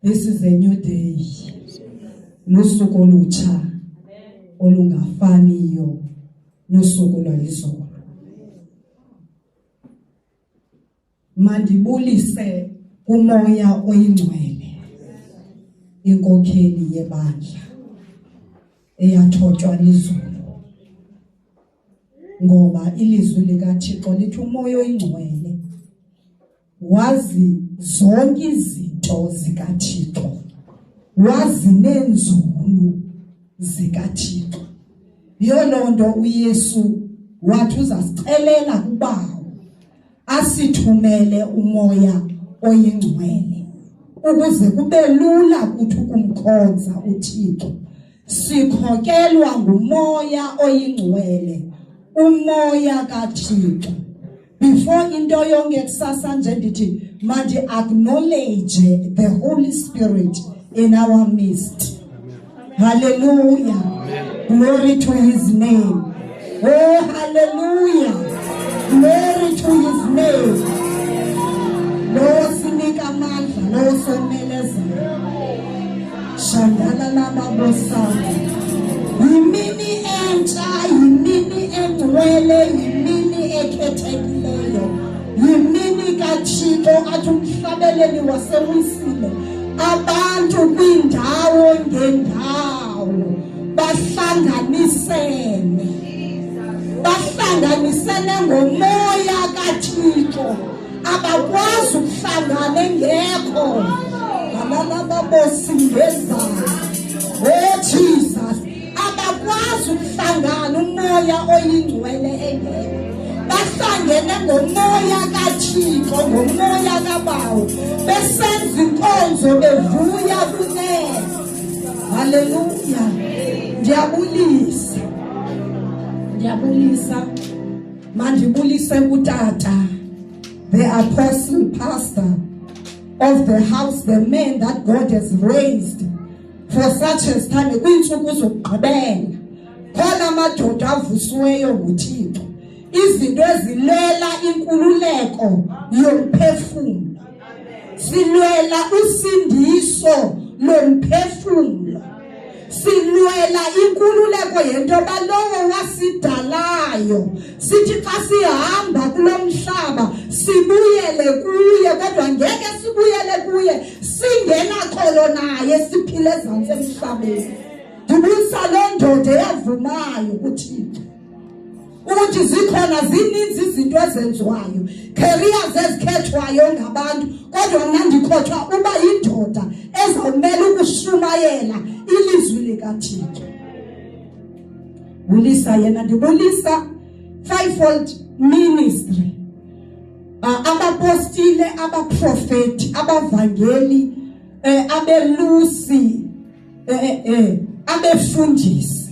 This is a new day. Lusuku olutsha olungafaniyo nosuku lwayizolo. Mandibulise kumoya oyingcwele, inkokheli yebandla eyathotywa lizulu. Ngoba ilizwi likaThixo lithi umoya oyingcwele wazi zonke izinto zikaThixo, wazi nenzulu zikaThixo. Yolonto uYesu wathi uzasicelela kuBawo asithumele umoya oyingcwele ukuze kube lula kuthi ukumkhonza uThixo. Sikhokelwa ngumoya oyingcwele, umoya kaThixo. Before into yonke kusasa nje ndithi manje acknowledge the Holy Spirit in our midst. Hallelujah. Glory to his name. Oh, hallelujah. Glory to his name. Lo sinika amandla, lo someleza. Shandala namabosana. Yimini entsha, yimini engcwele, yimini ekhethekileyo. Yimini kaThixo athi umhlabeleli wasewisile. Abantu kwindawo ngendawo bahlanganisene ngomoya kaThixo. Abakwazi ukuhlangana engekho. Ababosingezana. Oh Jesus, abakwazi ukuhlangana umoya oyingcwele engekho. Bahlangene ngomoya kaThixo, ngomoya kaBawo, besenza inkonzo bevuya kunene. Hallelujah. Ndiyabulisa. Mandibulise kutata, the apostle pastor of the house, the man that God has raised for such a time. Kwintsuku zokugqibela khona amadoda avusiweyo nguThixo, izinto ezilela inkululeko yomphefumlo. Silwela usindiso lomphefumlo. Silwela inkululeko yento balowo wasidalayo. Sithi xa sihamba kulomhlaba sibuyele kuye, kodwa ngeke sibuyele kuye singena kholo naye siphile ezantsi emhlabeni. Ndibulisa loo ndoda eyavumayo kuThixo ukuthi zikhona zininzi izinto ezenziwayo, careers ezikhethwayo ngabantu, kodwa mna ndikhothwa uba yindoda ezawumela ukushumayela ilizwi likaThixo. Bulisa yena, ndibulisa fivefold ministry, abapostile, abaprofeti, abavangeli, abelusi, abefundisi.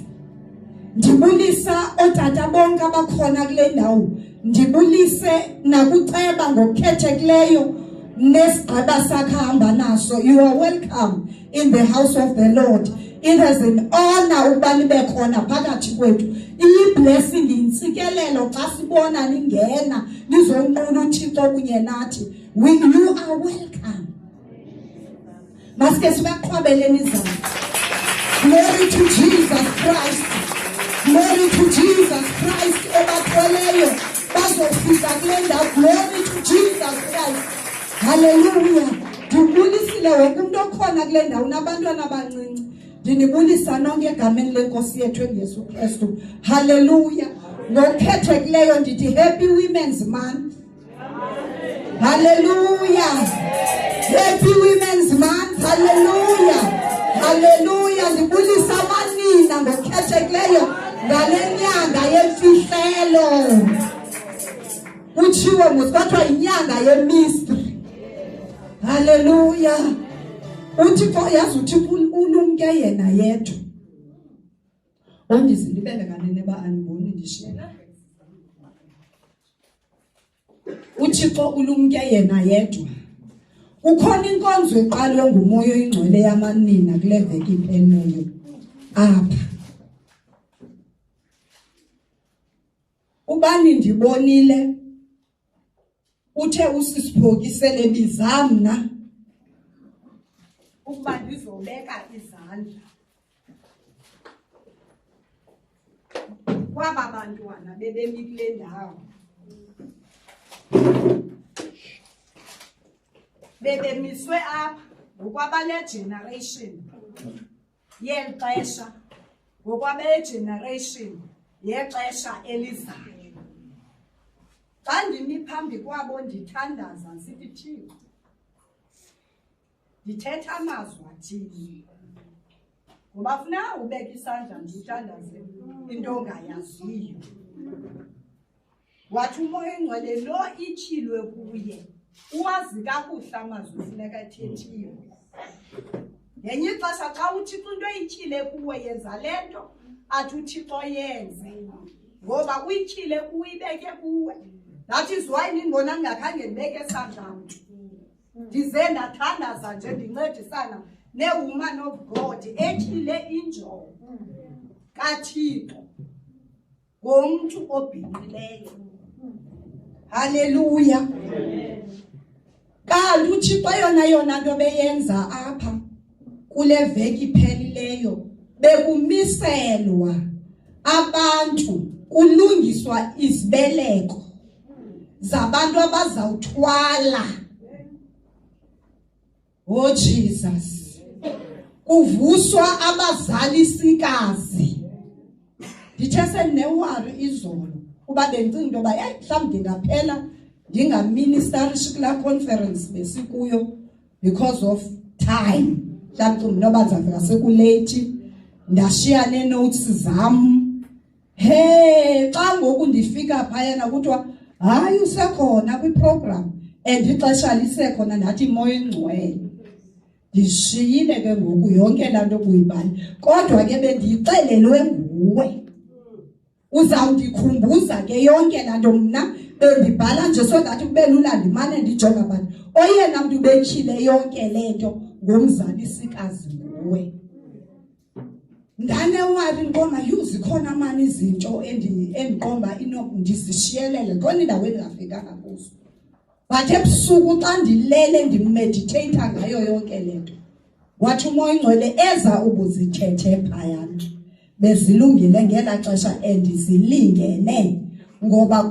Ndibulisa otata bonke abakhona kule ndawo. Ndibulise nakuceba ngokukhethekileyo nesigaba sakhamba naso. You are welcome in the house of the Lord. It is an honor ukuba nibe khona phakathi kwethu. Iyi-blessing, intsikelelo xa sibona ningena nizonqula uThixo kunye nathi. You are welcome. Maske sibaqhwabeleni izandla. Glory to Jesus Christ. Glory to Jesus Christ. Obathweleyo bazofika kule ndawo. Glory to Jesus Christ. Hallelujah. Ndibulisile wonke umuntu okhona kule ndawo nabantwana abancinci. Ndinibulisa nonke egameni lenkosi yethu uYesu Kristu. Hallelujah. Ngokhethekileyo ndithi Happy Women's Month. Hallelujah. Happy Women's Month. Hallelujah. Hallelujah. Ndibulisa amanina ngokhethekileyo ngale nyanga yemfihlelo. Kutshiwo ngokuthiwa inyanga yemistry. Hallelujah. uThixo yazi uThixo ulumke yena yedwa. Ondizilibele kanene ba aniboni ndishela. uThixo ulumke yena yedwa. Ukhona inkonzo eqalwe ngumoya oyingcwele yamanina kule veki iphelileyo apha. Ubani ndibonile uthe usisiphokisele bizamna ukuba ndizobeka izandla kwaba bantwana bebemi kule ndawo. Bebemiswe apha ngokwabale generation yeli xesha, ngokwabale generation yexesha elizayo. Xa ndimi phambi kwabo ndithandaza sithi Thixo, ndithetha amazwi athini, ngoba funeka ubeka isandla ndithandaze into ongayaziyo. Wathi umoya engcwele lo ityhilwe kuye uwazi kakuhle amazwi funeka ethethiwe. Ngenye ixesha xa uThixo into ityhile kuwe yenza le nto athi uThixo yenze, ngoba uyityhile kuwe ibeke kuwe. That is why nindibona ndingakhange ndibeke esandla mntu. Ndize ndathandaza nje ndincedisana ne-woman of God etyhile injongo kaThixo ngomntu obhinqileyo. Haleluya. Kanti uThixo yona nto beyenza apha kule veki iphelileyo bekumiselwa abantu, kulungiswa izibeleko zabantu abazawuthwala. Oh Jesus. Kuvuswa abazalisikazi. Ndithe sendinewari izolo kuba bendicinga into yoba mhlawumbi ndingaphela ndingaministerishi kulaa conference besikuyo because of time. Mhlawumbi noba ndizawufika sekulate, ndashiya nee-notes zam. Xa ngoku ndifika phayana kuthiwa hayi usekhona kwiprogram and ixesha lisekhona ndathi moya engcwele. Ndishiyile ke ngoku yonke laa nto buyibali, kodwa ke bendiyixelelwe nguwe. Uzawundikhumbuza ke yonke laa nto mna bendibhala nje so that kube lula ndimane ndijonga abantu. Oyena mntu betyhile yonke le nto ngumzalisikazi nguwe. Ndanewari ndiqomba zikhona mani izinto endiqomba ndizishiyelele khona indawo endingafikanga kuzo. But ebusuku xa ndilele ndimediteyitha ngayo yonke le nto, wathi umoya engcwele eza ubuzithethe phayana. Bezilungile ngelaa xesha endizilingene, ngoba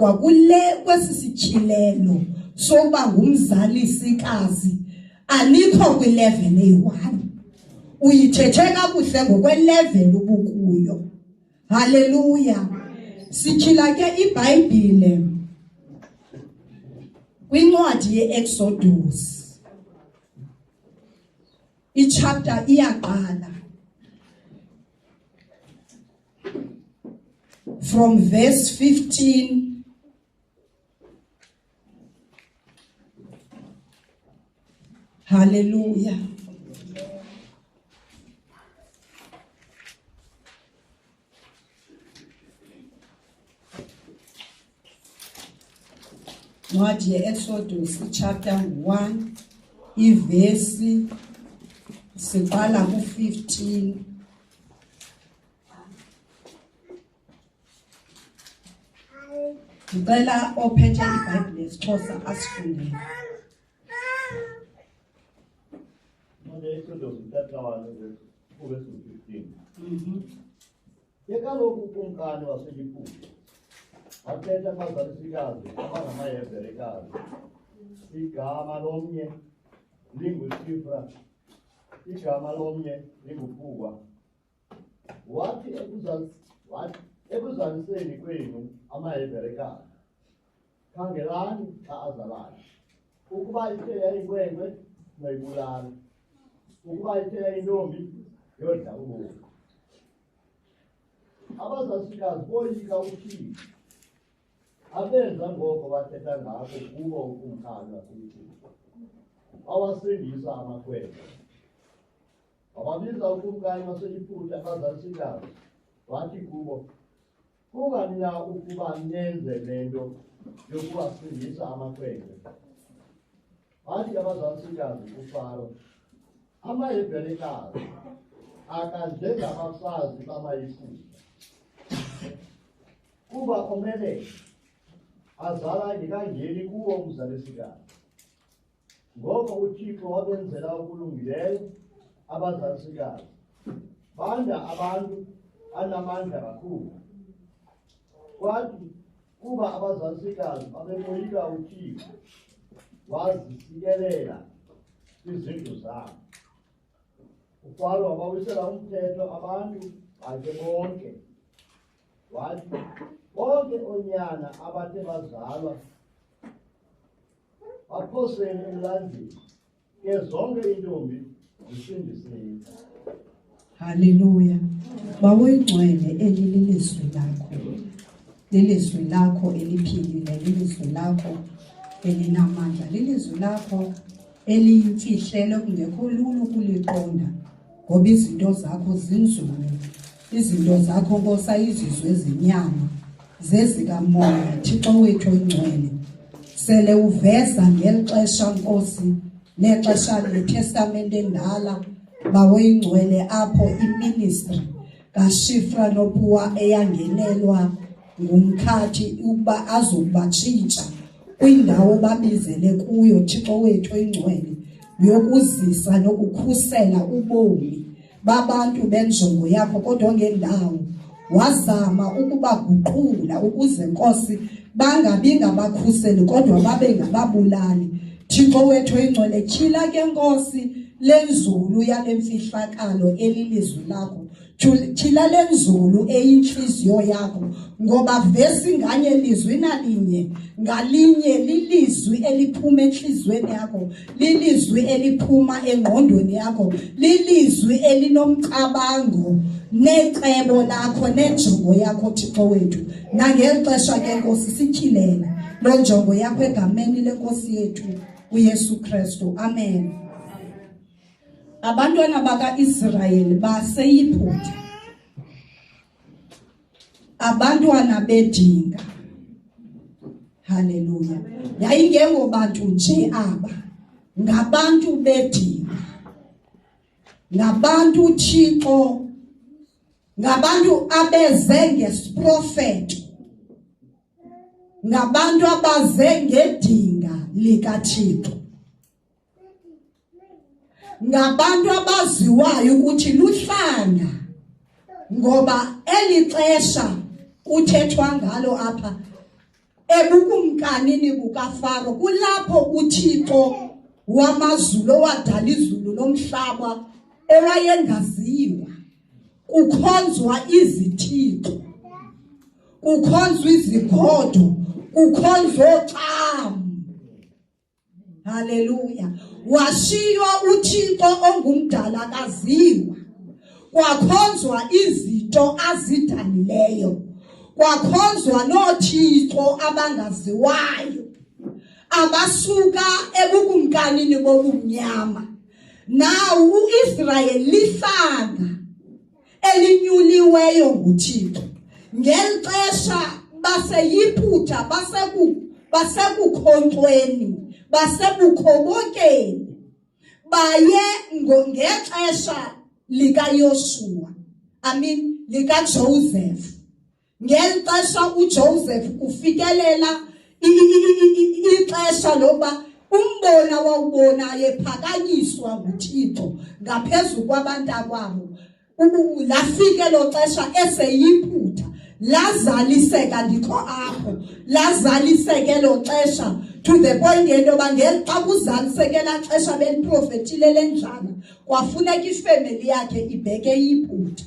kwesi sityhilelo sokuba ngumzalisikazi alikho kwi-level eyi-1. Uyithethe kakuhle ngokwe-level ubukuyo. Haleluya. Sityhila ke iBhayibhile kwincwadi ye-Exodus, ichapter iyaqala from verse 15 hallelujah. Ncwadi ye-Exodus chapter 1 ivesi siqala ku-15. Ndicela ophethe iBhayibhile yesiXhosa asifundele. Exodus chapter 1 verse 15. Kaloku ukumkani waseYibhithe wathetha abazalisikazi abangamaHebherekazi, igama lomnye linguSifra, igama lomnye linguphuwa. Wathi ekuzaliseni kwenu amaHebherekazi, khangelani xa azalayo. Ukuba ithe yayinkwenkwe, noyibulala. Ukuba ithe yayintombi, yodla ubomi. Abazalisikazi boyika uThixo, abenza ngoko bathetha ngako kubo ukumkani waseYibhithe, awasindisa amakhwenkwe. Wababiza ukumkani waseYibhithe abazalisikazi, wathi kubo, kungani na ukuba nenze le nto yokuwasindisa amakhwenkwe? Wathi abazalisikazi kuFaro, amaHebherekazi akanjengabafazi bamaYibhithe, kuba omelele azala ngekangeni kuwo umzalisikazi. Ngoko uThixo wabenzela okulungileyo abazalisigazi banda abantu anamandla kakhulu kwathi kuba abazalisigazi babemoyika uThixo wazisikelela izindlu zabo uFaro wabawisela umthetho abantu bakhe bonke wathi bonke onyana abathe bazalwa baphoseni emlandweni ke zonke intombi zisindiseni. Hallelujah. Bawuyingcwele elilizwi lakho. Lilizwi lakho eliphilile, lilizwi lakho elinamandla, lilizwi lakho eliyimfihlelo kungekho lula ukuliqonda ngoba izinto zakho zinzulu. Izinto zakho Nkosi ayizizwe ezinyama zezikamoya. Thixo wethu oyingcwele, sele uveza ngeli xesha Nkosi nexesha leTestament endala bawuyingcwele apho iministry kaShifra noPuwa eyangenelwa ngumkhathi ukuba azokubatshintsha kwindawo babizele kuyo. Thixo wethu oyingcwele, yokuzisa nokukhusela ubomi babantu benjongo yakho, kodwa ngendawo wazama ukubaguqula ukuze Nkosi bangabi ngabakhuseli kodwa babe ngababulali. Thixo wethu oyingcwele, tyhila ke Nkosi lenzulu yalemfihlakalo elilizwi lakho, tyhila lenzulu eyinhliziyo yakho, ngoba vesi nganye lizwi nalinye ngalinye lilizwi eliphuma enhliziyweni yakho, lilizwi eliphuma engqondweni yakho, lilizwi elinomcabango necebo lakho nenjongo yakho. Thixo wethu, nangeli xesha ke Nkosi sityhilele lo njongo yakho egameni lenkosi yethu uYesu Kristu, amen. Abantwana baka-Israyeli baseyiphutha, abantwana bedinga. Haleluya. Yayingengobantu nje aba, ngabantu bedinga, ngabantu Thixo, ngabantu abeze ngesiprofeto, ngabantu abaze ngedinga likaThixo, ngabantu abaziwayo ukuthi luhlanga, ngoba eli xesha kuthethwa ngalo apha ebukumkanini bukaFaro kulapho uThixo wamazulu wadala izulu nomhlaba ewayengaziwa, kukhonzwa izithixo, kukhonzwa izigodo, kukhonzwa ocamu. Haleluya. Washiywa uThixo ongumdala kaziwa, kwakhonzwa izinto azidalileyo, kwakhonzwa noothixo abangaziwayo abasuka ebukumkanini bobumnyama. Nawu uIsrayeli lihlanga elinyuliweyo nguThixo. Ngeli xesha baseyiphutha, basekukhonkweni, basebukhobokeni, baye ngexesha likaYoshua, likaJoseph. Ngeli xesha uJoseph kufikelela ixesha loba umbona wawubonayo ephakanyiswa nguThixo ngaphezulu kwabantakwabo. Lafike lo xesha eseyiphutha, lazaliseka ndikho apho, lazaliseke lo xesha to the point yentoba ngeli xa kuzaliseke laa xesha beliprofethile lendlala kwafuneka ifemeli yakhe ibheke iyiphutha.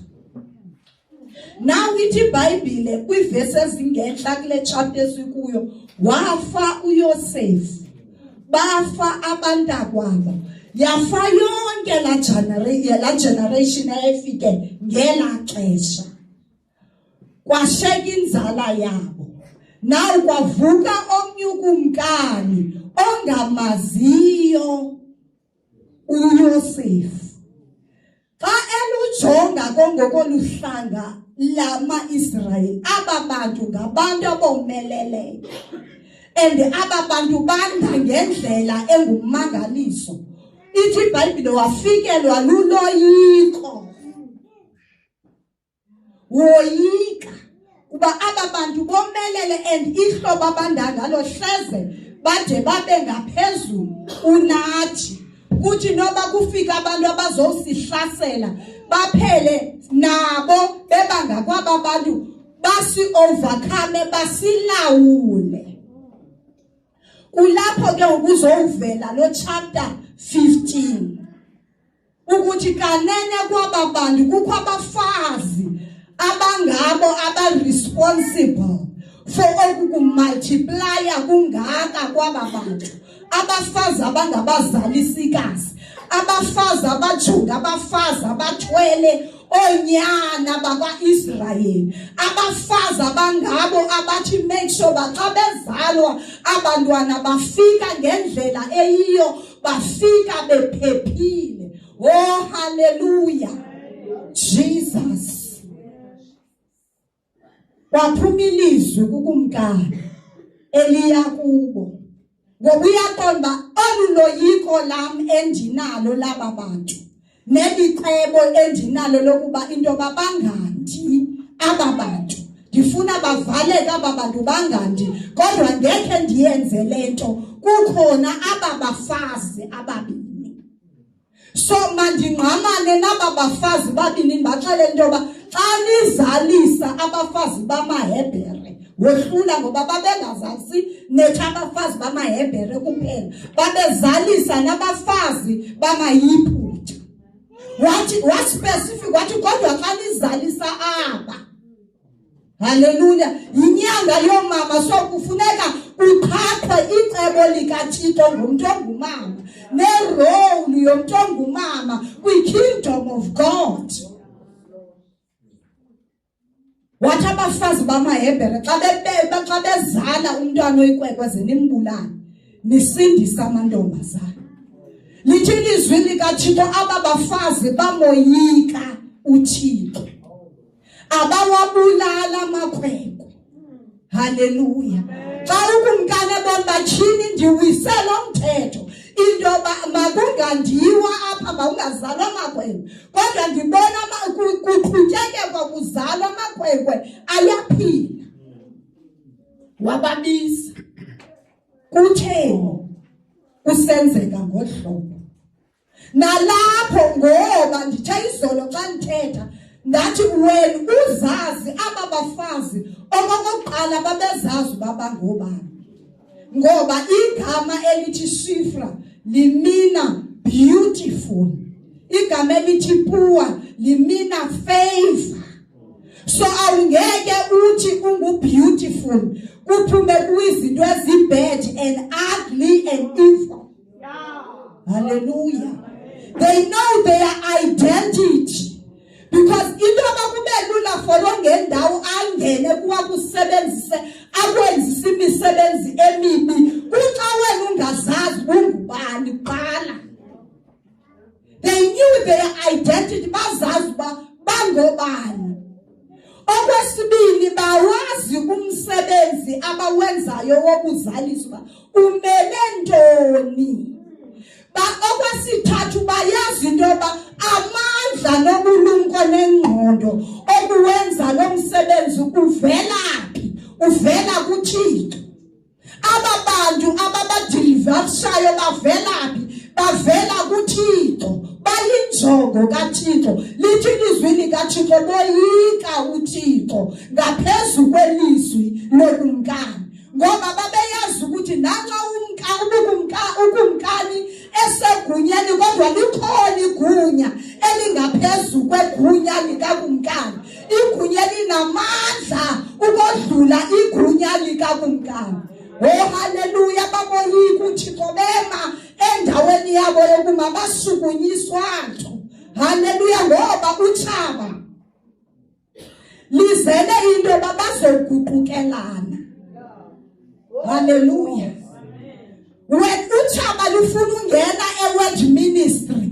Now ithi iBhayibhile kwiivesi ezingentla kule chapter esikuyo, wafa uYosefu, bafa abantakwabo, yafa yonke la generation eyayifike ngela xesha, kwasheka inzala yabo. Naw kwavuka omnye ukumkani ongamaziyo uYosefu. Xa elujonga kongokoluhlanga lama-Israyeli, aba bantu ngabantu abomeleleyo, and aba bantu banda ngendlela engumangaliso. Ithi iBhayibhile wafikelwa luloyiko, woyika kuba aba bantu bomelele, and ihlobo abanda ngalo hleze bade babe ngaphezulu unathi. ukuthi noba kufika abantu abazosihlasela baphele nabo bebanga kwaba abantu basi overcome basilawule. Ulapho ke ukuzovela lo chapter 15 ukuthi kanene kwaba bantu kukho abafazi abangabo responsible for ukumultiplya kungaka kwaba bantu. Abafazi abangabazalisikazi, abafazi abajunga, abafazi abathwele onyana bakwa-Israyeli, abafazi abangabo abathi make sure baxa bezalwa abantwana bafika ngendlela eyiyo, bafika bephephile. Oh hallelujah, Jesus. Waphuma ilizwi kukumkani eliya kubo, ngoba uyaqonda oluloyiko lam endinalo laba bantu nelicebo endinalo lokuba into babangandi aba bantu. Ndifuna bavaleke aba bantu bangandi, kodwa ngekhe ndiyenze lento. Kukhona aba bafazi ababini, so mandingqamane naba bafazi babini ndibaxelele into yoba xa nizalisa abafazi bamaHebhere wohlula, ngoba babengazalisi nethi abafazi bamaHebhere kuphela, babezalisa nabafazi bamaYiphutha. What specific? Wathi kodwa xa nizalisa aba, haleluya, inyanga yomama, so kufuneka uthathwe icebo likaThixo ngumntu ongumama, nerole yomntu ongumama kwi-kingdom of God. Wathi abafazi bamaHebhere xa bezala umntwana oyikwekweze nimbulane, nisindisa amantombazana. Lithi ilizwi likaThixo aba bafazi bamoyika uThixo, abawabulala amakhwenkwe. Haleluya. Xa ukumkane bombatshini ndiwisela umthetho into makungandiwa apha, mawungazalwa amakhwenkwe, kodwa ndibona kuqhutyekekwa kuzalwa amakhwenkwe ayaphila. Wababiza, kutheni usenzeka ngohlobo nalapho, ngoba ndithe izolo xa ndithetha ndathi wena uzazi aba bafazi okokuqala babezazi babangobani, ngoba igama elithi Shifra limina beautiful, igama elithi Pua limina favor. So awungeke uthi ungu-beautiful kuphume kuyizinto ezi-bad and ugly and evil. Hallelujah. They know their identity, because into abakube lula for ongendawo angene kuwa kusebenzise akwenzisa imisebenzi emibi. Kuxa wena ungazazi ungubani qala. They knew their identity, bazazi bangobani. Okwesibili, bawazi umsebenzi abawenzayo wokuzaliswa umele ntoni. Okwesithathu, bayazi into yoba amandla nobulumko nengqondo okuwenza lo msebenzi uvelaphi, uvela kuThixo. Aba bantu ababadiliverishayo bavelaphi, bavela kuThixo, bayinjongo kaThixo. Lithi ilizwi likaThixo boyika uThixo ngaphezu kwelizwi lokumkani, ngoba babeyazi ukuthi nanxa ukumkani esegunyeni, kodwa likhona igunya elingaphezu kwegunya likakumkani. Igunya linamandla ukodlula igunya likakumkani. Oh haleluya. Baboyika uThixo, bema endaweni yabo yokuma basukunyiswa nto. Haleluya. Ngoba utshaba lizele into babazoguqukelana. Haleluya. When utshaba lufuna ungena e-world ministry,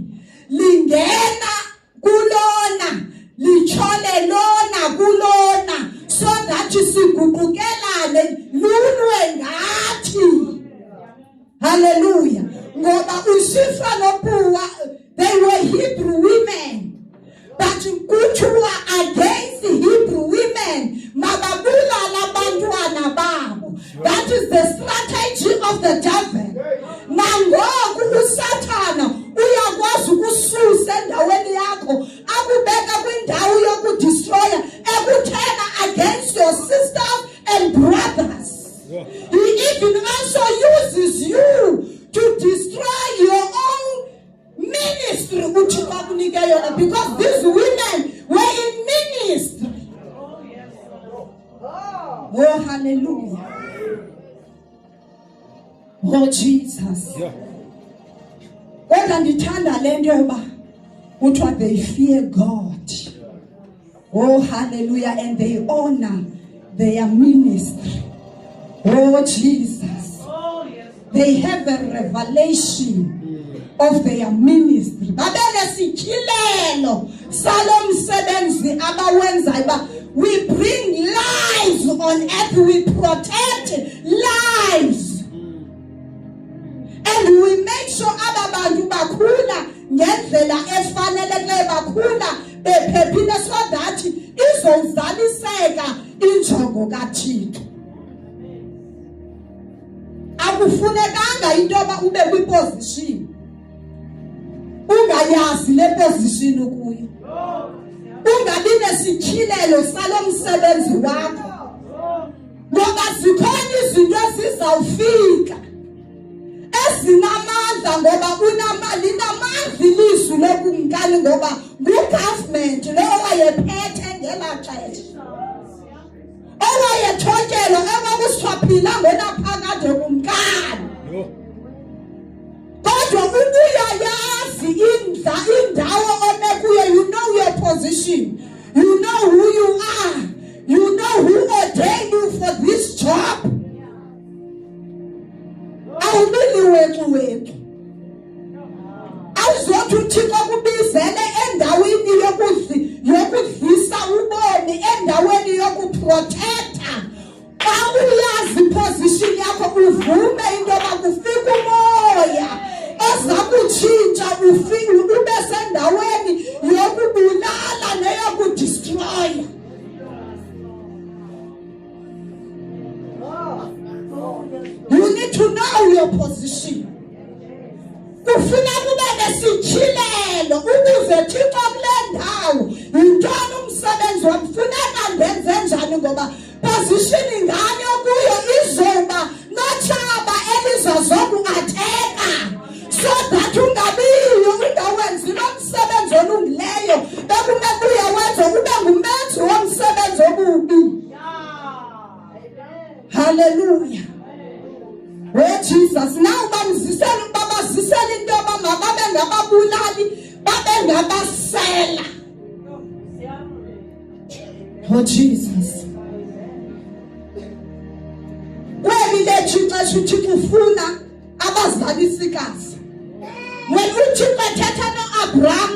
lingena kulona, lichole lona kulona, so that siguqukelane lunwe ngathi. Hallelujah. Ngoba uShifra noPuwa, they were Hebrew women, but kuthiwa against Hebrew women mababulala abantwana babo. That is the strategy of the devil. Nangoku uSathana even also uses you to destroy your own ministry, because these women were in ministry. Oh, hallelujah. Oh, Jesus. What ndithanda le nto yoba kuthiwa they fear God. Oh, hallelujah. And they honor their ministry. Oh, Jesus. They have a revelation of their ministry. We bring lives on earth. We protect lives. And we make sure abantu bakhula ngendlela efanelekileyo, bakhula bephephile, so that izozaliseka injongo kaThixo. Akufunekanga into yoba ube kwiposition ungayazi le position ukuyo, ungabi nesityhilelo salo msebenzi wakho, ngoba zikhona izinto ezizawufika ezinamandla, ngoba linamandla ilizwi lokumkani, ngoba ngugovernment lo owayephethe ngela xesha, owayethotyelwa ekwakusithiwa ngonaphakade kumkani. Kodwa ubuyayazi indawo ome kuyo, you know your position, you know who you are, you know who ordained you for this job. Awubili wethu awuzothi uThixo kubizele endaweni yokudlisa ubomi, endaweni yokuprotecta. Xa uyazi position yakho, uvume into yoba kufika umoya eza kutshintsha, ube sendaweni yokubulala neyokudestroya. You need to know your position. Kufuneka ube nesityhilelo ukuze Thixo kule ndawo yintoni umsebenzi wam, funeka ndenze njani, ngoba position ingane okuyo izoba notshaba elizazokuatheka, so that ungabiyo ungawenzi lo msebenzi olungileyo bekumele uyawenza, ube ngumenzi womsebenzi obubi. Hallelujah. Oh, Jesus. Now babazisela into yoba mababe ngababulali, babe ngabasela. Oh, Jesus. Kweli lethu ixesha uThixo ufuna abazalisikazi. When uThixo ethetha noAbraham,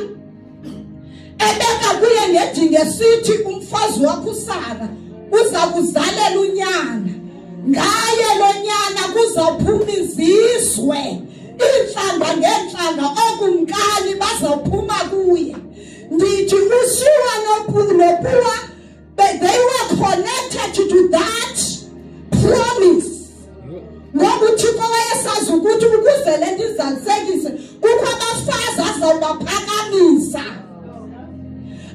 ebeka kuye ngedinga esithi umfazi wakho uSara uza kuzalela unyana, ngaye lo nyana kuzawuphuma izizwe, iintlanga ngeentlanga, okumkani bazawuphuma kuye. Ndithi uShiwa noPuwa, they were connected to that promise. Ngoba uThixo wayesazi ukuthi ukuze le nto izalisekise kukho abafazi azawubaphakamisa,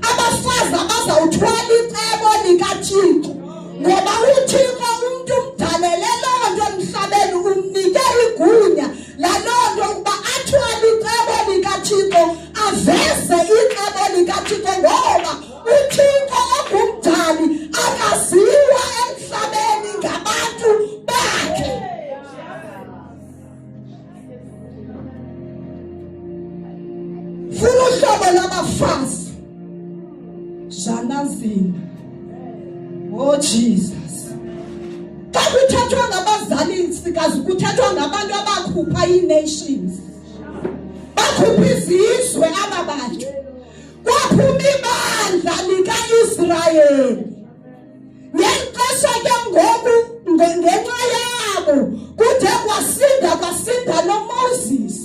abafazi abazawuthwala icebo likaThixo, ngoba uThixo umntu umdalele loo nto emhlabeni, umnike igunya laloo nto ukuba athwale icebo likaThixo, aveze icebo likaThixo, ngoba uThixo ongumdali akaziwa emhlabeni ngabantu bakhe. Funa uhlobo labafazi janazini. Oh, Jesus. Xa kuthethwa ngabazalisikazi kuthethwa ngabantu abakhupha ii-nations, bakhupha izizwe aba bantu. Kwaphuma ibandla lika-Israyeli ngeli xesha ke ngoku, ngenxa yabo kude kwasinda noMoses.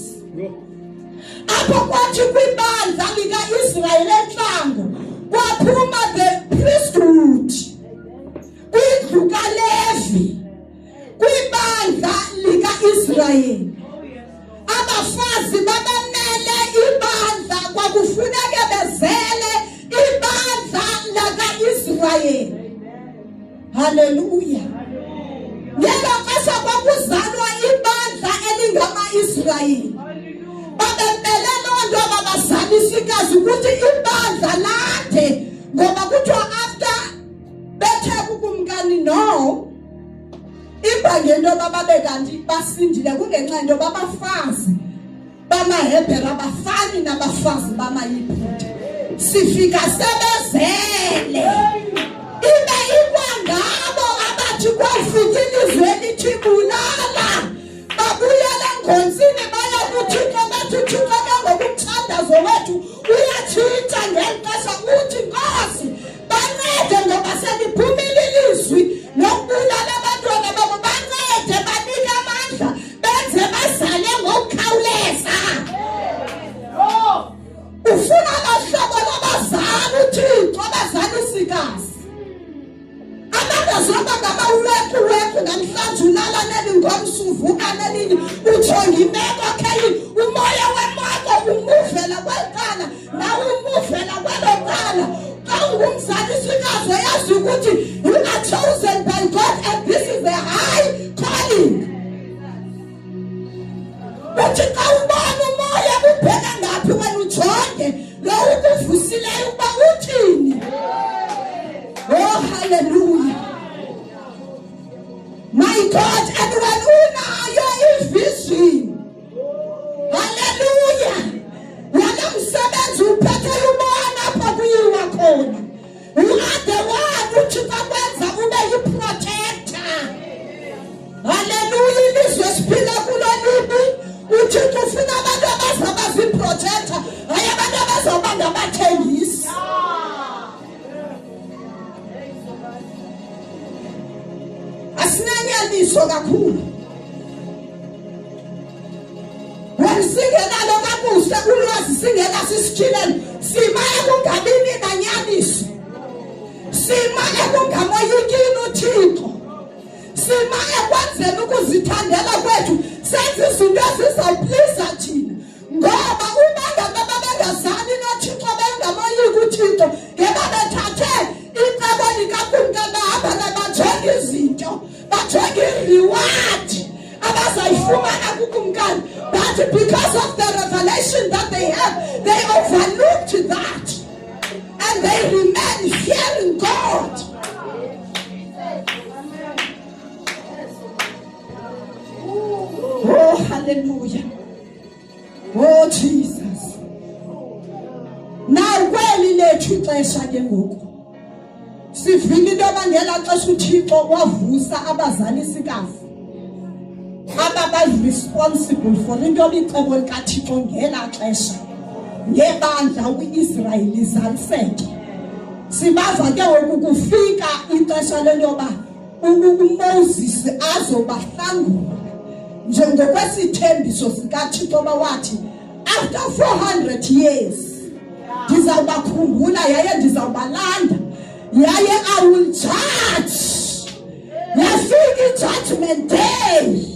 Apho kwathi kwibandla lika-Israyeli entlango kwaphuma the priesthood, kwindlu kaLevi, kwibandla lika-Israyeli. Abafazi babemele ibandla, kwakufuneke bezele ibandla laka-Israyeli. Hallelujah. Ngelo xesha babe kanti basindile kungenxa into babafazi bamaHebheru abafani nabafazi bamaYibhruda sifika sebezele ibe ikwangabo abathi kwafika ilizwe lithi bulala babuyela ngonsini baya kuThixo bathi Thixo ngokumthandazo wethu uyatshintsha ngexesha uthi Nkosi bancede ngoba seliphumile ilizwi lokubulala abantwana babo bancede banike amandla benze bazale ngokukhawuleza ufuna abahlobo labazali uThixo abazali sikazi abangazoma ngabawethu namhlanje unalaneni ngomsuvuka nelini uthonga imeko kheli umoya wemoto umuvela kwecala nawe umuvela kwelocala xa ungumzali sikazi yazi ukuthi you are chosen by God and this is a high calling uthi xa ubona umoya ubheka ngaphi wena ujonge lo ukuvusileyo uba uthini oh hallelujah my God and when unayo ivision hallelujah wena msebenzi uphethe ubona apha kuyiwa khona you are the one uthi kakwenza ube yi-protector hallelujah ilizwe siphila kulo libi uthi ufuna abantu abazaba zi-protector hayi abantu abazaba ngabathengisi asinanyaniso kakhulu wensingenalo kakuhle ulwazi singena sisitshileni sima ekungabini nanyaniso sima ekungamoyikini uThixo sima ekwenzeni ukuzithandela kwethu senze izinto ezizawuplisa thina ngoba uma bengazali noThixo bengamoyiki uThixo ngeba bethathe icebo likaNkulunkulu bahamba bajonge izinto bajonge i-reward abazayifumana kuNkulunkulu but because of the revelation that they have they overlooked that and they remain fearing God. Oh hallelujah. Oh Jesus. Now kweli lethu ixesha ke ngoku sivile into abangela xesha uThixo wavusa abazali sikazi ababa responsible for into obicebo likaThixo ngela xesha ngebandla uIsrael izaliseke sibaza ke ngoku kufika ixesha lentoba uMoses azobahlangula njengokwesithembiso sikaThixo bawathi after 400 years ndizawubakhumbula yaye ndizawubalanda yaye I will judge yafika i-judgment day.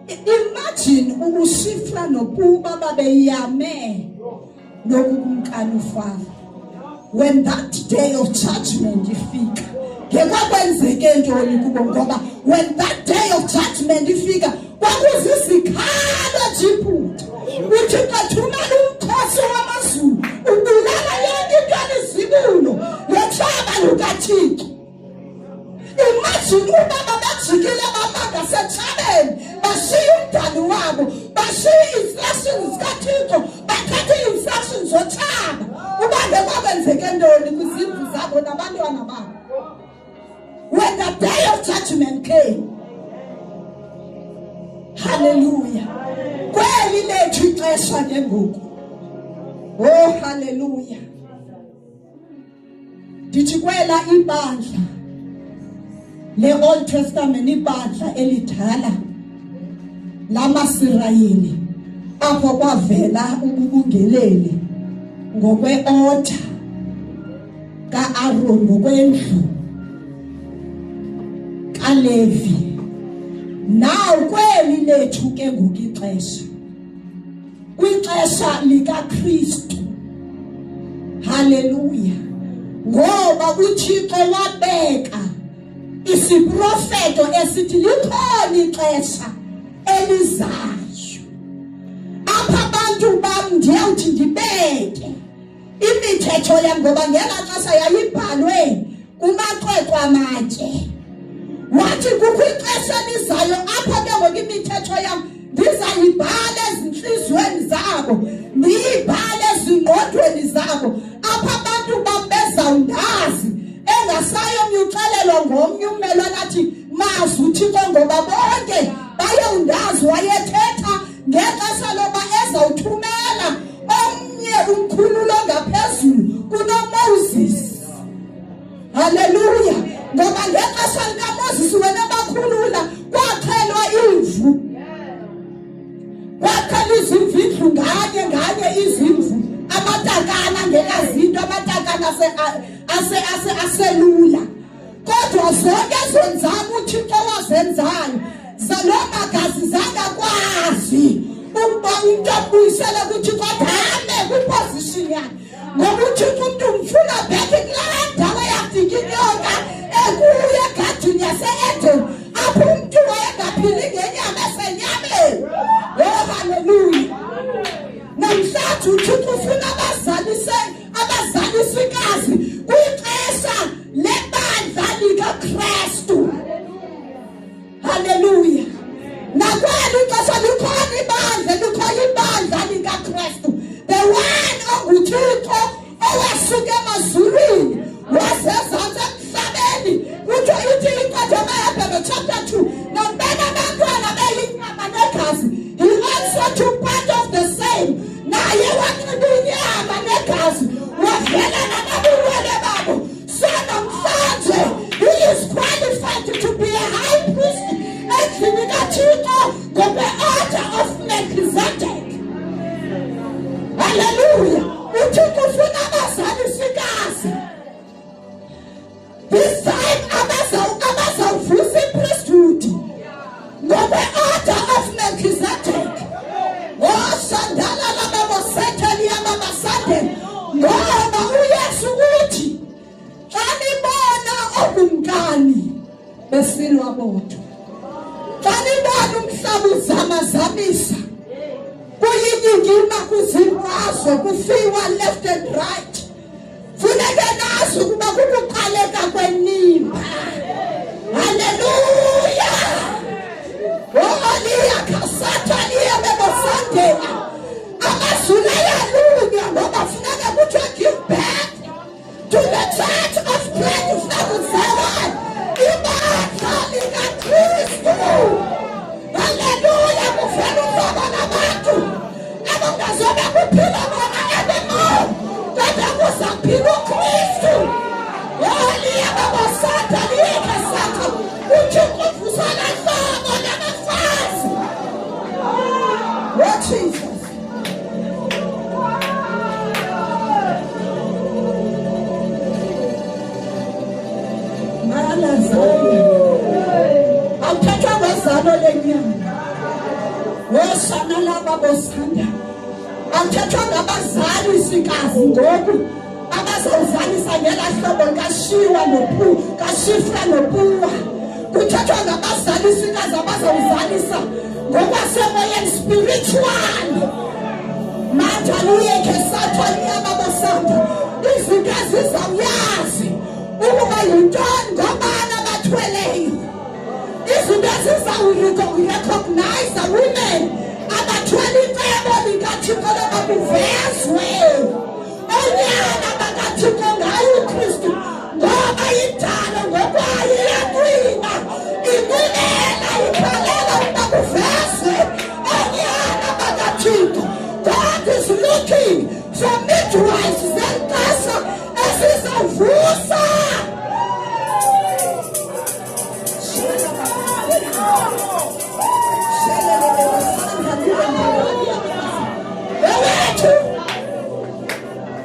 Imagine ubushifra nokuba babeyame nokukumkani uFaro when that day of judgment ifika ngekwakwenzeke ntoni kubo ngoba when that day of judgment ifika kwakuzisikhalo eJibhuti uThixo thumela umkhosi wamazulu ubulala yonke into yesibulo lethaba lukaThixo. Imagine ubaba bajikile bamanga sethabeni bashiya umdali wabo bashiya instructions kaThixo bathathe instructions zothaba ubande kwakwenzeke ntoni kwizindlu zabo nabantwana babo. When the day of judgment came, hallelujah, kweli lethu ixesha ke ngoku. Oh hallelujah. Ndithi kwela ibandla le Old Testament ibandla elidala lamaSirayeli apho kwavela ububungeleli ngokwe-order ka-Aaron ngokwendlu kaLevi. Now kweli lethu ke ngoku ixesha kwixesha likaKristu, hallelujah, ngoba uThixo wabeka isiprofeto esithi likhona ixesha elizayo apha abantu bam ndiyawuthi ndibeke imithetho yam ngoba ngela xesha yayibhalwe kumaxwebhu amatye wathi kukho ixesha elizayo yonke imithetho yami ndizayibhala ezinhliziyweni zabo, ndiyibhale ezingqondweni zabo. Apha abantu babezawundazi engasayomnye uxelelwa ngomnye ummelwane athi mazi uThixo ngoba bonke bayawundazi wayethetha ngexesha loba ezawuthumela omnye umkhululo ngaphezulu kunoMoses. Haleluya. Ngoba ngexesha likaMoses wena bakhulula kwaqhelwa imvu, kwaqhelwa izimvu nganye izimvu, amatakana ngelazinto, amatakana aselula. Kodwa zonke ezonzama uThixo wazenzayo zalomagazi zangakwazi ukuba umuntu abuyisele kuThixo adame kwiposition yakhe. Ngoba uThixo umuntu umfuna bheke kulaa ndawo yafika inyoka ekuye egadini yase-Edeni, apho umuntu wayengaphili ngenyama esenyameni. Oh, haleluya. Namhlanje uThixo ufuna abazalisikazi kwixesha lebandla likaKristu. Haleluya. Nakweli ixesha likhona ibandla likaKristu. The one onguThixo owesuka emazulwini wasezantsi emhlabeni. Kutho ithi iNkondlo yaHebrew chapter 2, nambena abantwana beyinyama negazi, he also took part of the same. Naye wanxiba inyama negazi, wavelana nabulwele babo. So namhlanje he is qualified to be a high priest endlini kaThixo ngokwe-order of Melchizedek. Hallelujah. uThixo ufuna abazalisikazi. This time abazawuvusa ipriesthood ngokwe-order of Melchizedek. Wasandala lababosetheli ababasade. Ngoba uYesu uthi xa nibona obumkani besilwa bodwa, xa nibona umhlaba uzamazamisa, kuyinyingima kuzimfazwe, kufiwa left and right, funeke nazi ukuba kukuqaleka kwenimba. Haleluya. Oliya khasatha liya bebosandela amazulu ayalunywa ngoba funeka kuthiwe give back to the church of Christ. Funeka kuzelwa ibandla likaKristu. Haleluya. Kuvela uhlobo labantu abangazobe kuphila bona anymore, kodwa kuzaphila uKristu. Oliya bebosandela liya khasatha uThixo uvusa lahlobo labafazi. Oh Jesus. Awuthathwa ngozalo lenyama. Wosana laba bosanda. Awuthathwa ngabazalisikazi ngoku abazawuzalisa ngela hlobo kaShifra noPuwa. Kuthathwa ngabazalisikazi abazawuzalisa ngokwasemoyeni spiritual. Manje aluyekhe sathwa nyama bosanda. Izinto ezizawuyazi ukuba yintoni ngobani abathweleyo. Izinto ezizawurecognize the women abathwele icebo likaThixo loba kuvezwe onyana bakaThixo ngayo uKristu. Ngoba idalo ngokwayo iyaqina, iqinela, ikhalela ukuba kuvezwe onyana bakaThixo. God is looking for midwives zenkasa ezizavusa. Ewethu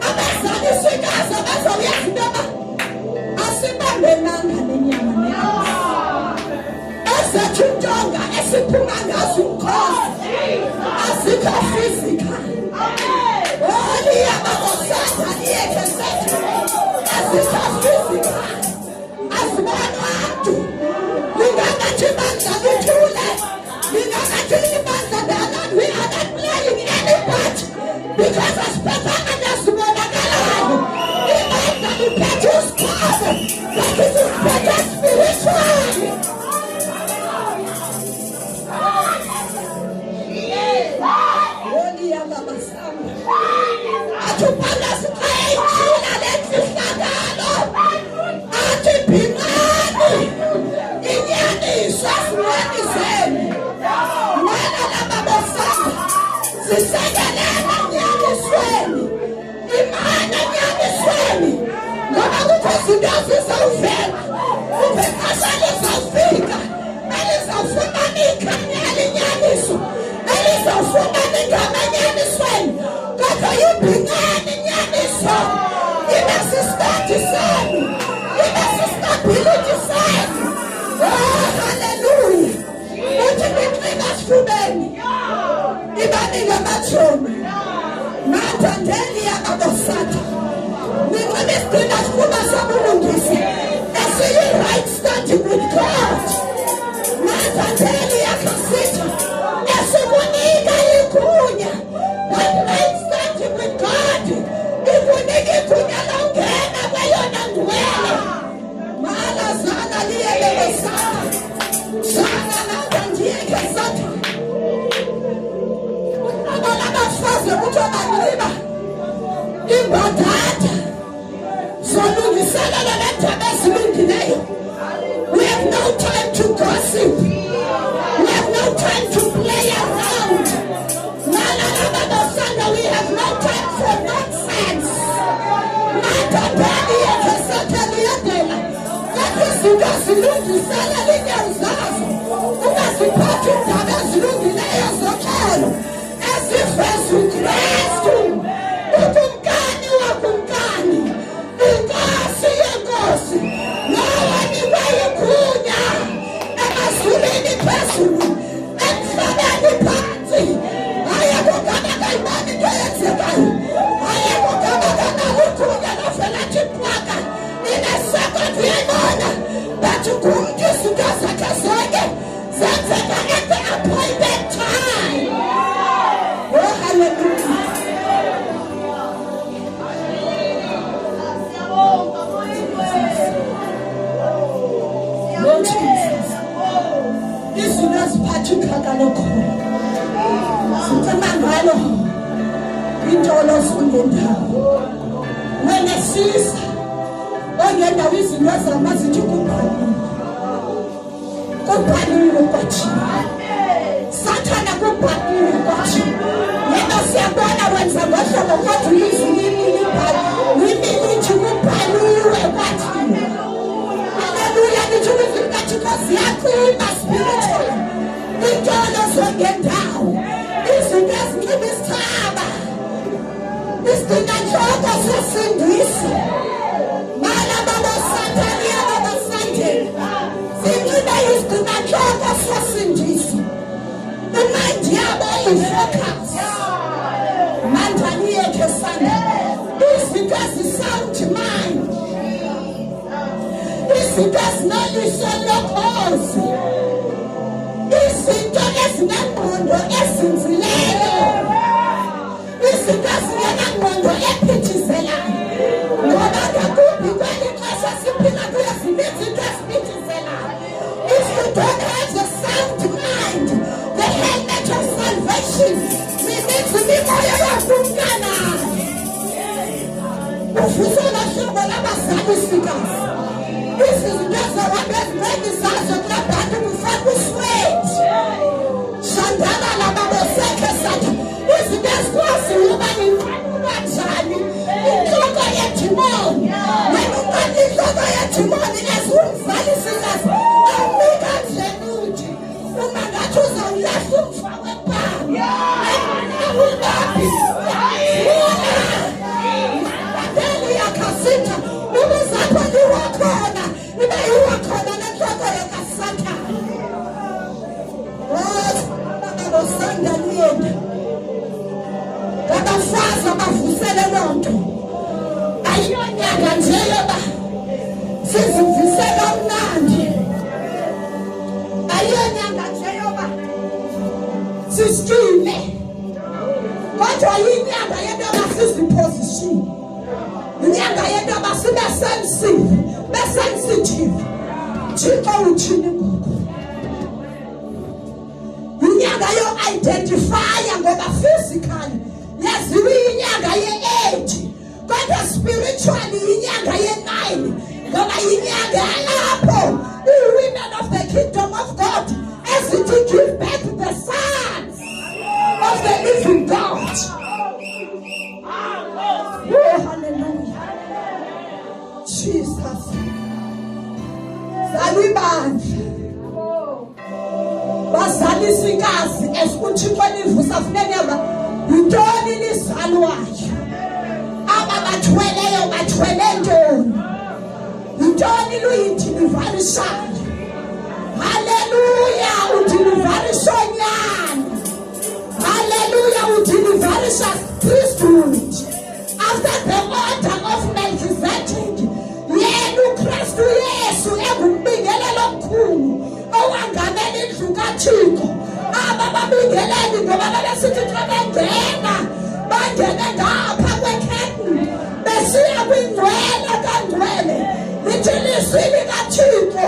abazalisikazi abazawuyazi into yoba asibambenanga nenyama negazi. Ezethu intonga esiphuma ngazo umkhosi azikho physical. Oliya babosanda liyekhe sethu azikho physical, azibonwa mntu. Lingangathi ibandla lithule, lingangathi ibandla ndalani. We are not playing any part because asiphathanga nasibonakalayo. Ibandla liphethe usikhabo, but it is better spiritually. inyani zenu nana nababosana zisekelele enyanisweni imana enyanisweni ngoba kukho izinto ezizawuvela uvexesha lizawufika elizawufumana ikhanyela inyaniso elizawufumana igama enyanisweni kodwa ibhingane inyaniso ibe sistadi senu ibe sistability senu. Oh hallelujah uthi niqina sifubeni ibanike amathumbu mathandeni yakabosatha niqina isidina sifuba sabulungisa esiyi-right standing with God mathandeni yakasitha esikunika igunya right standing with God ikunika igunya longena kweyona ngcwele malazana liyelelesana sana nangandiyeke satha abafazi kuthiwa banxiba imbadada zolungiselela neendaba ezilungileyo. We have no time to gossip. We have no time to play around. We have no time for nonsense. Matadani yekesateliyadela izinto zilungiselela iinyawo zazo ungaziphathi iindaba ezilungileyo zokholo eziveza uKristu ukumkani wakumkani inkosi yenkosi nowanikwe igunya emazulwini phezulu emhlabeni phansi ayakugabakayibani into yenzekayo ayakugabakanawo igunya lovela thi pwaka inesekondi uyayibona but ngumntu izinto zakhe zonke zenzeka at the appointed time. Oh hallelujah. Lord Jesus izinto eziphatheka lokhona sicima ngalo intolo zongendawo wena sisa ongendawo izinto ezamazithi kubhaliwe kwathiwa sathana kubhaliwe kwathiwa yena siyabona wenza ngohlobo kodwa uyimilithi kubhaliwe kwathiwa. Haleluya nithi uvikathiwa ziyaqina spiritual intolo zongendawo izinto ezinxiba isithaba isigcina ntloko sesindisi malababosatani ababasandeni zinxiba isigcina ntloko sesindisi imindi yabo ifocus mandani yethu sanda izinto ezisound mind izinto ezinoliso lokhozi izinto ezinengqondo ezinzileyo izinto ezingenangqondo ephithizelayo ngoba ngakumbi kweli xesha siphila kuyo zininzi into eziphithizelayo. If you don't have the sound mind, the helmet of salvation, mininzi imimoya yakumkana ufusela hlobo labazali sikazi izinto ezabantu ezincedi zazo kulabantu kufaka uswet shandala lababoseke sathi izinto ezikwaziyo uba ninqanuka njani intloko yedimoni wena unqanda intloko yedimoni eziwumzali sikazi awunika ndleni uthi uma ngathi uzawulahla umfa webhanga awulaphi mandeli yakasitha ubuzapho liwakhona ibe yiwakhona nentloko yakasathana bababosandaliyenda ngabafazi abavusele loo nto ayiyonyanga nje yoba sizivusela mnandi ayiyonyanga nje yoba sisitile kodwa yinyanga yento yoba siziposition inyanga yento yoba sibe sensitive Thixo uthini ngoku inyanga yo-identifya ngoba physically yaziwa inyanga ye-8 kodwa spiritually inyanga ye-9 ngoba inyanga yalapho i-women of the kingdom of God as it will give birth to the sons of the living God. Oh, hallelujah. Jesus. Salibandla. Bazalisikazi esikuthixo livusa funeke yintoni lizalwayo. Aba bathweleyo bathwele ntoni? Yintoni luyidilivarisayo? Hallelujah, udilivarisonyana. Hallelujah, udilivarisa priesthood. After the order of Melchizedek, yena uKristu Yesu engumbingelelo omkhulu owangamela indlu kaThixo. Aba babingeleli ngoba babesithi xa bengena bangene ngapha kwekhethini besiya kwingcwele kangcwele. Lithi lizwi likaThixo,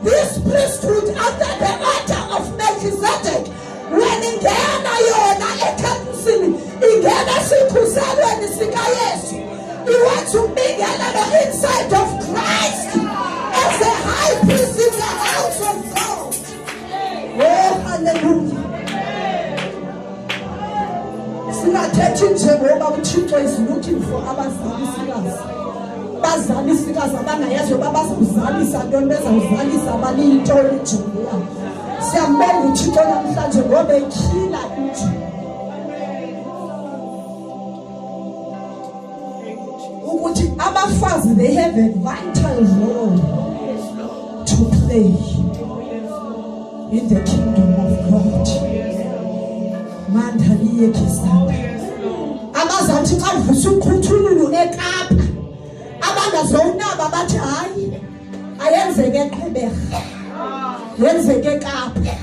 this priesthood after the order of Melchizedek, when ingena yona ekhethini ingena sikhuselweni sikaYesu. He wants to bingela the inside of Christ as a high priest in the house of God. Oh, hallelujah. Singathethi nje ngoba uThixo is looking for abazalisikazi. Bazalisikazi abangayazi uba bazawuzalisa ntoni, bezawuzalisa baliyintoni injongo yabo. Siyambonga uThixo namhlanje ngoba etyhila injongo. Ukuthi abafazi, they have a vital role to play in the kingdom of God. Mandaliye kisana. Abazanthi xa uvusa ukhuthululu eKapa, abangazonaba bathi hayi ayenzeke eQhubeka, yenzeke eKapa.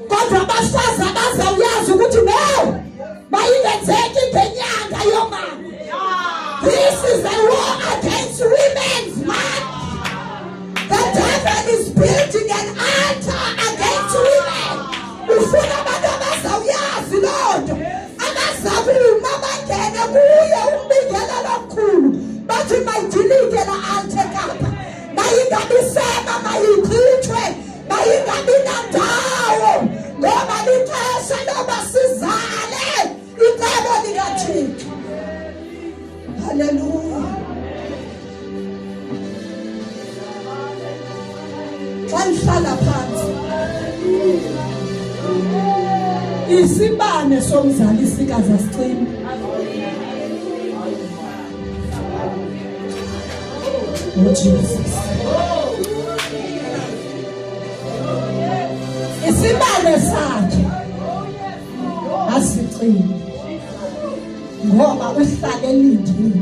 Kodwa abafazi abazawuyazi ukuthi no, mayingenzeki ngenyanga yomama. This is a war against women's man. The devil is building an altar against women. Ufuna abantu abazawuyazi loo nto, abazawuma bangene kuyo umbingelelo omkhulu bathi mayidilike la altar eKapa, mayingabisema, mayichithwe, mayingabi nandawo, ngoba lixesha loba sizale icebo likaThixo. Hallelujah. Xa nihlala phansi, isibane somzalisikazi asicimi. Oh Jesus. Isibane sakhe asicimi. Ngoba uhlale elindini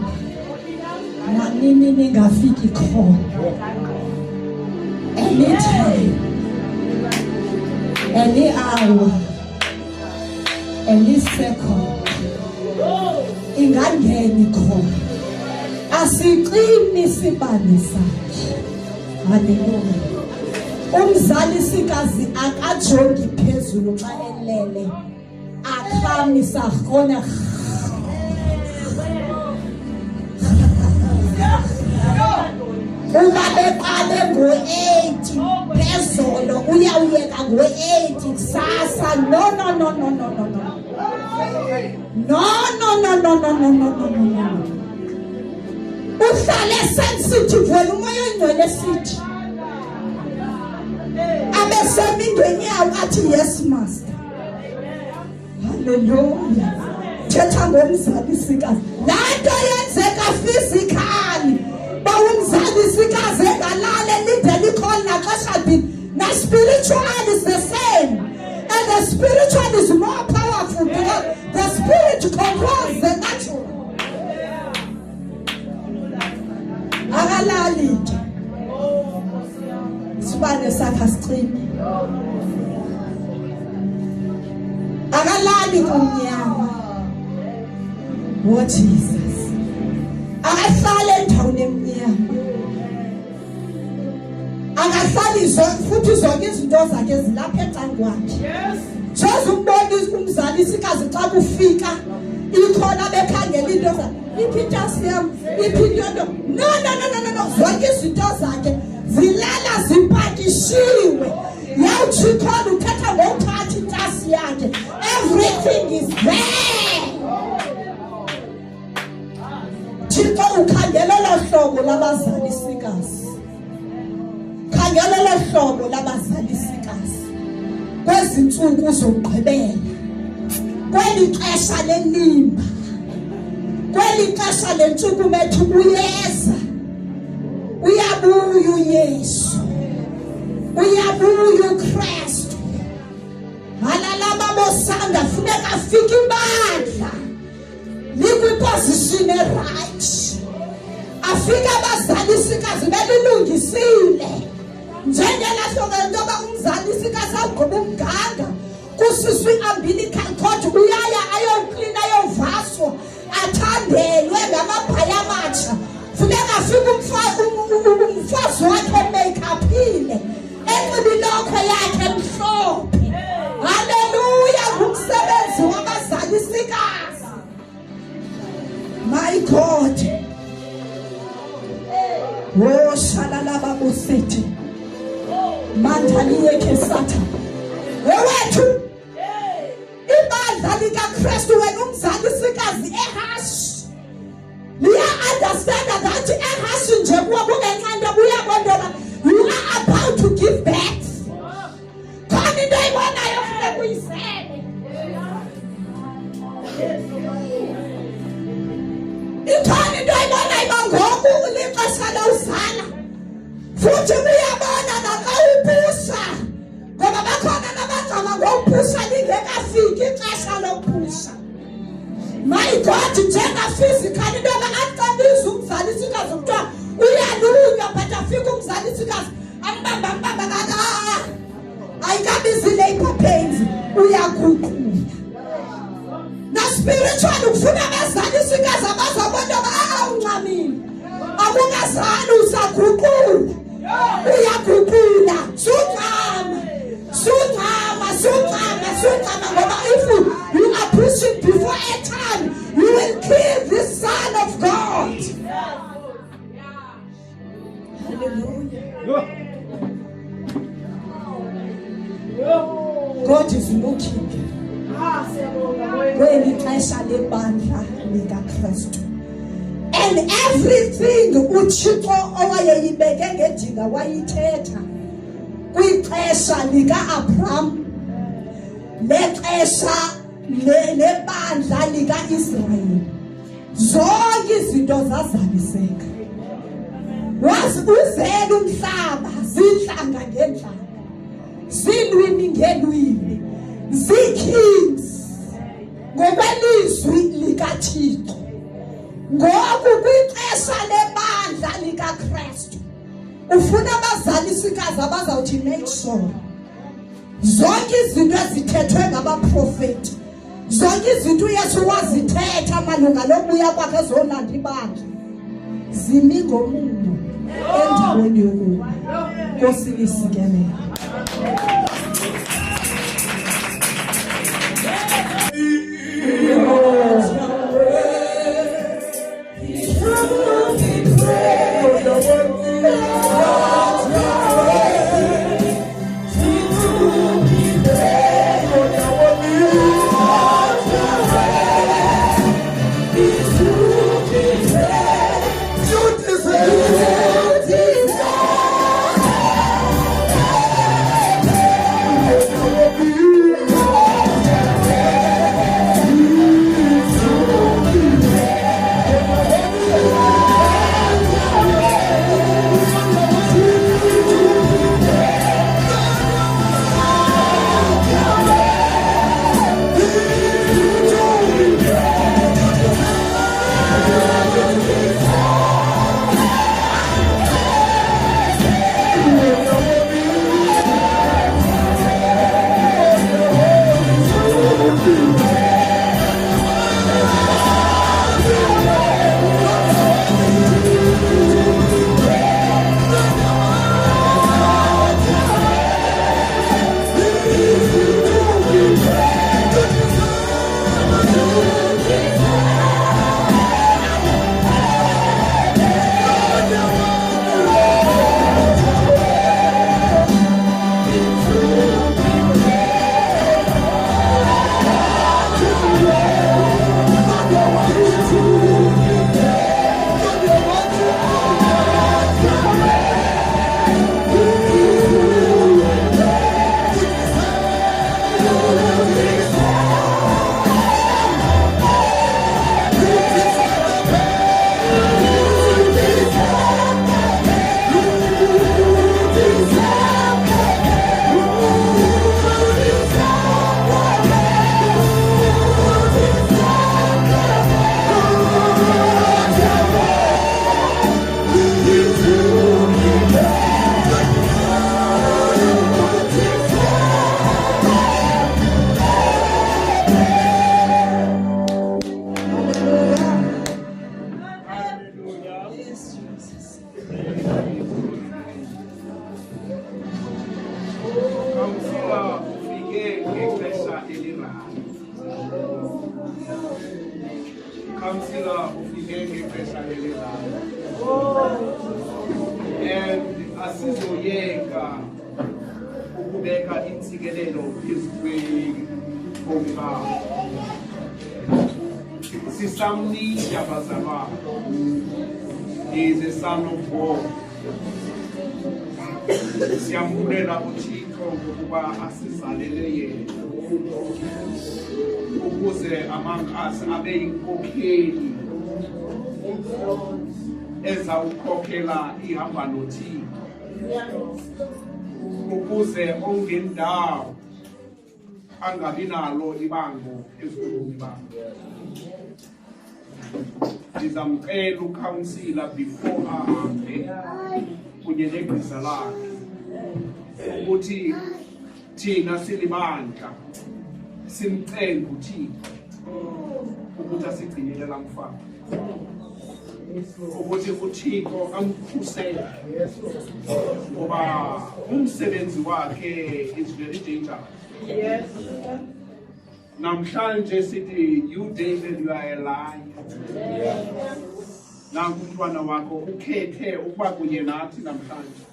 nanini ningafiki khona. Anytime, any hour, any second, ingangeni khona. Asicimi isibane sakhe. Hallelujah. Umzalisikazi akajongi phezulu xa elele, akhamisa khona. Uba beqale ngo-8 phezolo uyawuyeka ngo-8 kusasa. No. Uhlale sensitive wena umoya oyingcwele sithi abesemindweni yawo athi yes master. Hallelujah. Thetha ngomzalisikazi. Laa nto yenzeka physically bawumzalisikazi engalale lide likhona naxesha bini, na spiritual is the same, and the spiritual is more powerful because the spirit controls the natural. Akalali isibane sakhe asicimi, akalali kumnyama. What Jesus, akahlale endaweni emnyama, akahlali futhi zonke izinto zakhe zilapha ecangkwakhe. Just umbona umzalisikazi xa kufika ikhona bekhangela into zakhe, ipitasium, ipinto. No. Zonke izinto zakhe zilala zipakishiwe Yawuthixo uthetha ngokuthatha intasi yakhe. Everything is there. Thixo ukhangela lo hlobo labazalisikazi. Khangela lo hlobo labazalisikazi. Kwezi ntsuku zokugqibela. Kweli xesha lenimba. Kweli xesha lentshukumethu uyeza. Uyabuya uYesu. Uyabuya uKristu. Malalama bosanda funeka afike ibandla likwiposition right. Afika abazalisikazi belilungisile. Njengela hlobo ntoba umzalisikazi agqiba umganga kusisu i-umbilical cord uyaya ayoklina ayovaswa athandelwe ngamabhaya amatsha. Funeka afike umfazi wakhe make-upile enxibilokho yakhe mhlophe. Haleluya, ngumsebenzi wabazalisikazi. My God. Oh, shalalaba busithi. Mandaliye kesatha. Wewethu. Ibandla likaKristu wena umzalisikazi ehash. Liya understand that ehash nje kuwa kungenqanda uyabondoba you are about to give birth. Khona into ayibonayo funeka uyizele. Ikhona into ayibonayo ngoku lixesha lozala. Futhi uyabona naxa upusha. Ngoba bakhona nabagcama ngokupusha lingekafiki ixesha lokupusha. My God, njenga physically noma aqabisa umzalisikazi kuthiwa uyalunywa but afika umzalisikazi ambamba ayikabizi labor pains uyaguqula. Na spiritual ufuna abazalisikazi abazobona uncamile. Akungazali usaguqula. Uyaguqula. Suncama ngoba if you are pushing before a time you will kill this son of God. Hallelujah. God is looking. Kweli xesha lebandla likaKristu. And everything uThixo owayeyibeke ngedinga wayithetha kwixesha lika-Abraham lexesha lebandla lika-Israyeli. Zonke izinto zazaliseka. Uzele umhlaba zinhlanga ngenhlanga. Zilwimi ngelwimi. Zikings ngokwelizwi likaThixo. Ngoku kwixesha lebandla likaKristu ufuna abazalisikazi abazawuthi make sure zonke izinto ezithethwe ngabaprofeti, zonke izinto uYesu wazithetha malunga lokubuya kwakhe ezolanda ibandla zimi ngomumo endaweni yokuba. Nkosi lisikelele. Councillor ufike ngexesha lelelayo. And asizoyeka ukubeka intsikelelo phezu kwebomi babo. Sisamnida bazalwane. He is a son of God. Siyambulela uThixo ngokuba asizalele yena ukuze amakhasi abe yinkokheli ezawukhokhela ihamba noThixo, ukuze ongendawo angabi nalo ibango ezikubomi bakhe. Ndizamcela ukhawunsila before ahambe kunye negqiza lakhe ukuthi thina silibandla simcela uThixo ukuthi asigcinele la mfana, ukuthi uThixo amkhusele ngoba umsebenzi wakhe is very dangerous. Yes. Namhlanje sithi you David, you are a liar. Nanku umntwana wakho ukhethe ukuba kunye nathi namhlanje.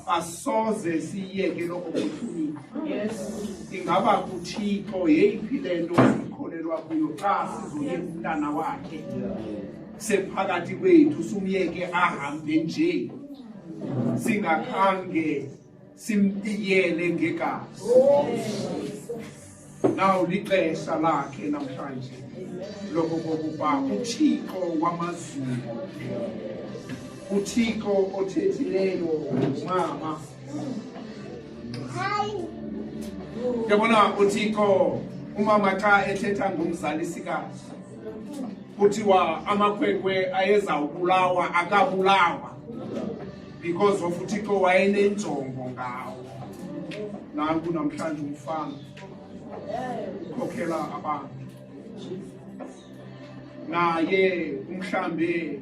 Asoze siyeke lokho kuthini. Yes. Ingaba kuThixo yeyiphi lento sikholelwa kuyo xa sizoyeka umntana wakhe sephakathi kwethu sumyeke ahambe nje singakhange simtiyele ngegazi. Now lixesha lakhe namhlanje lokho kokuba uThixo wamazulu, uThixo othethileyo mama. Yabona uThixo umama xa ethetha ngumzalisikazi kuthiwa amakhwenkwe ayezawubulawa akabulawa because of uThixo wayenenjongo ngawo. Nanku namhlanje umfana ukhokhela abantu naye umhlambe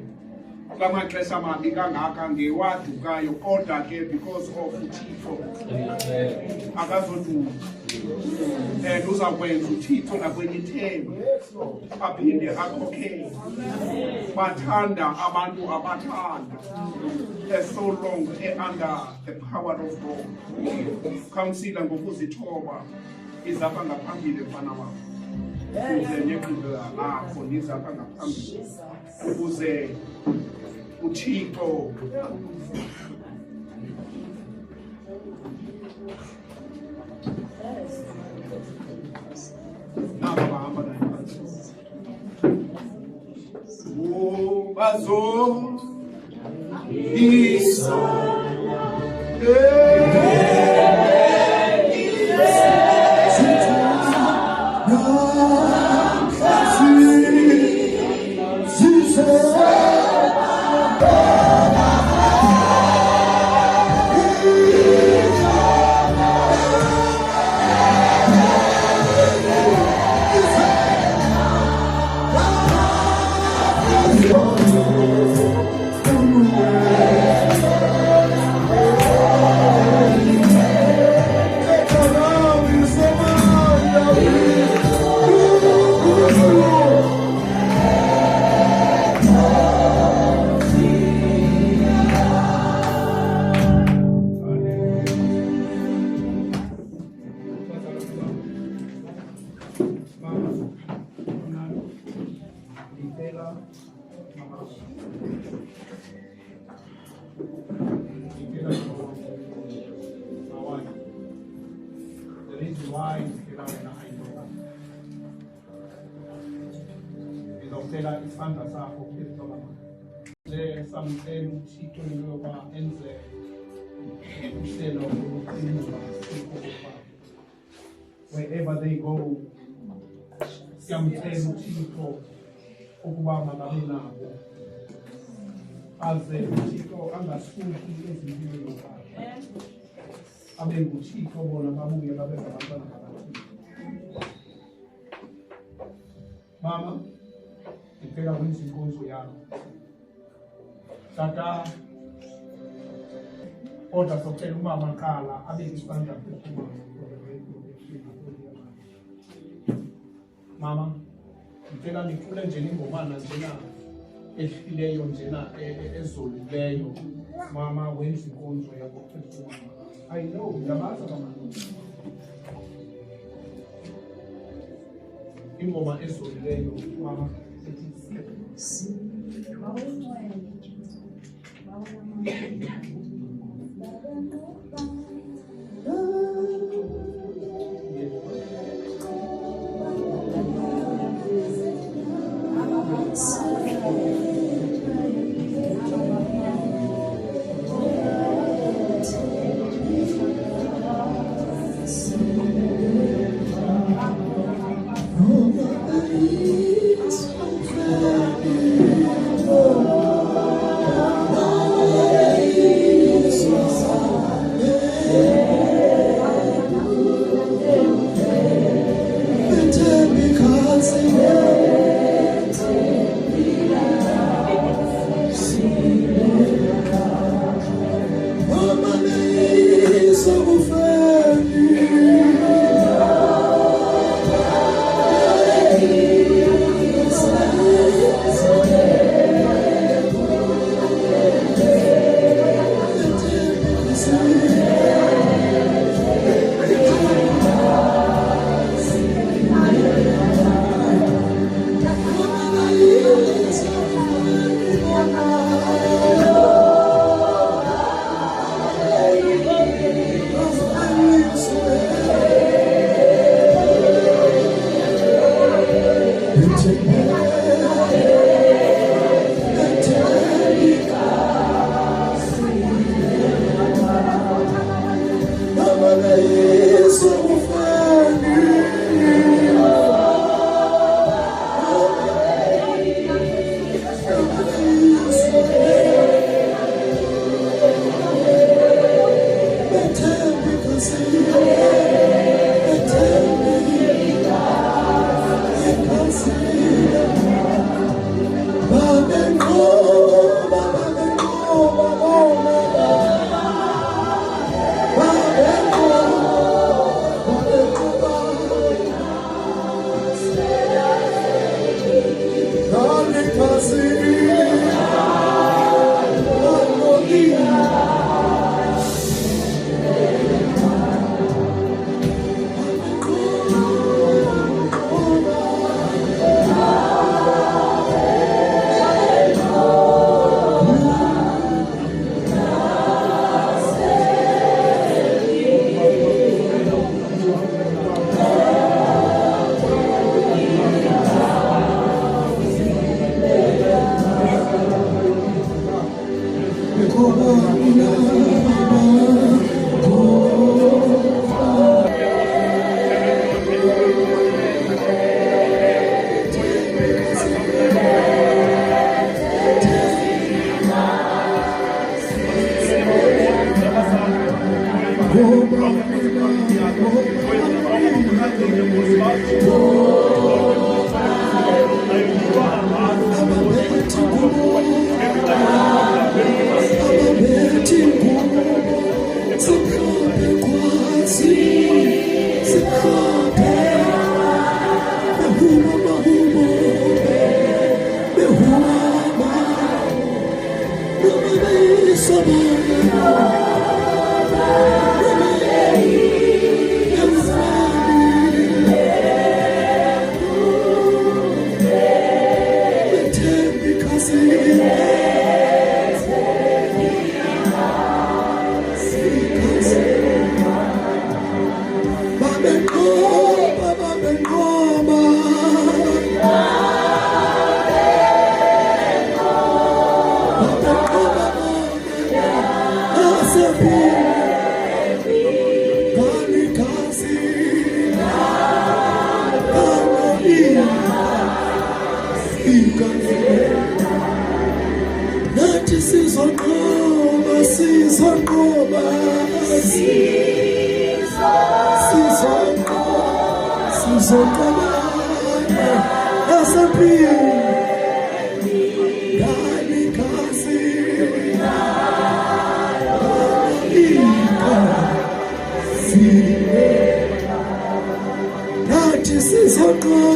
kulamaxesha mabi kangaka ngewadukayo, kodwa ke because of uThixo akazoduka and uzakwenza uThixo nakwenye ithemba aphinde akhokhele. Bathanda abantu abathanda so long under the power of God. Councillor ngokuzithoba izapha ngaphambili mfana wami, uze neqhinga lakho nizapha ngaphambili ukuze uThixo nabahamba naye bazo isona ngizocela isandla sakho phezu kwamama. Samcela uThixo ngoba enze uhlelo lokuqinisa isikhova. Wherever they go, siyamcela uThixo ukuba makabe nabo. Aze uThixo angasuki ezimpilweni zabo. Abe nguThixo bona babuye babe ngabantwana bakaThixo. Mama, ngicela wenze inkonzo yakho. Tata, kodwa socela umama qala abe isandla phezu kwamama. Mama, ngicela niqule nje ingomana njena ehlileyo njena ezolileyo. Mama wenza inkonzo yakho phezulu. I know, yabaza mama. Ingoma ezolileyo mama. Yeah.